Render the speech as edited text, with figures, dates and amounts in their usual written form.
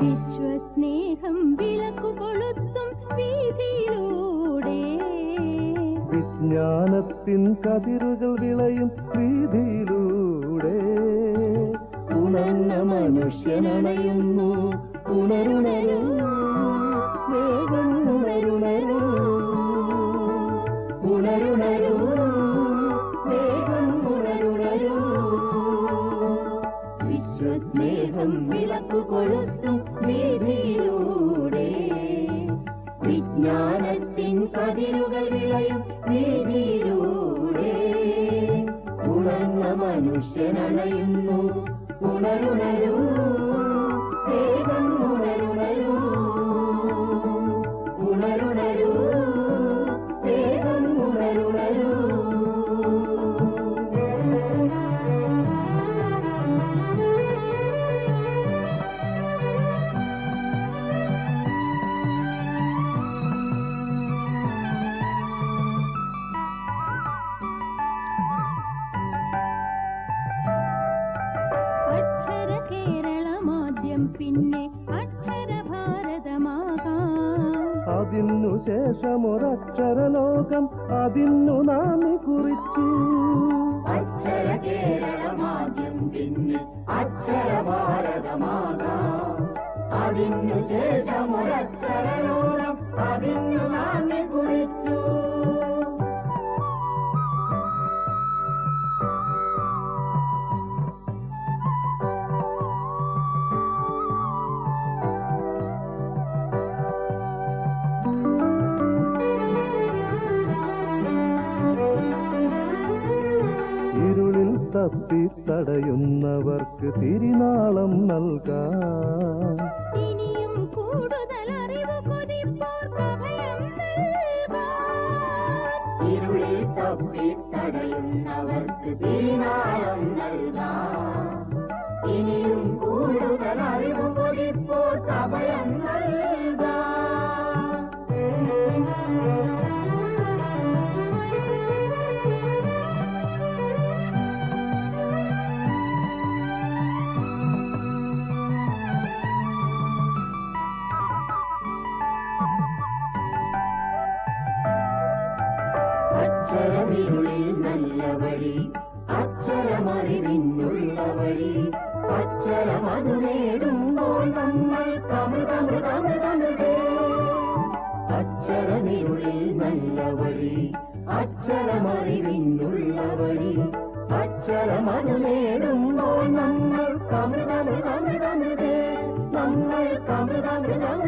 വിശ്വസ്നേഹം വിളക്കു കൊളുത്തും വീതിയിലൂടെ വിജ്ഞാനത്തിൻ കതിരുകൾ വിളയും വീതിയിലൂടെ ഉണർന്ന മനുഷ്യനണയുന്നു. ഉണരുണരൂ, വേഗം ഉണരുണരൂ, ഉണരുണരൂ, വേഗം ഉണരുണരൂ. വിശ്വസ്നേഹം വിളക്കു കൊളുത്തും വീതിയിലൂടെ വിജ്ഞാനത്തിൻ കതിരുകൾ വിളയും വീതിയിലൂടെ ഉണർന്ന മനുഷ്യനണയുന്നു. ഉണരുണരൂ, വേഗം ഉണരുണരൂ, ഉണരുണരൂ, വേഗം ഉണരുണരൂ. അക്ഷര കേരളമാദ്യം പിന്നെ അക്ഷര ഭാരതമാകാം. അതിനു ശേഷമൊരക്ഷരലോകം അതിന്നു നാമി കുറിച്ചു. അക്ഷര കേരളമാദ്യം പിന്നെ അക്ഷര ഭാരതമാകാം. അതിനു ശേഷമൊരക്ഷരലോകം അതിന്നു നാമി കുറിച്ചു. ഇരുളിൽ തപ്പിത്തടയുന്നവർക്ക് തിരിനാളം നൽകാം. ഇനിയും കൂടുതൽ അറിവ് കൊതിപ്പോർക്ക് അഭയം നൽകാം. ഇരുളിൽ തപ്പിത്തടയുന്നവർക്ക് തിരിനാളം നൽകാം. ഇനിയും കൂടുതൽ അറിവ് കൊതിപ്പോർക്ക് അഭയം നൽകാം. അക്ഷരമിരുളിൽ നല്ല വഴി, അക്ഷരമറിവിനുള്ള വഴി. അക്ഷരമതു നേടുമ്പോൾ നമ്മൾ കമൃതമൃതമൃതമൃതേ. അക്ഷരമിരുളിൽ നല്ല വഴി, അക്ഷരമറിവിനുള്ള വഴി. അക്ഷരമതു നേടുമ്പോൾ നമ്മൾ കമൃതമൃതമൃതമൃതേ. നമ്മൾ കമൃതമൃതമൃതമൃതേ.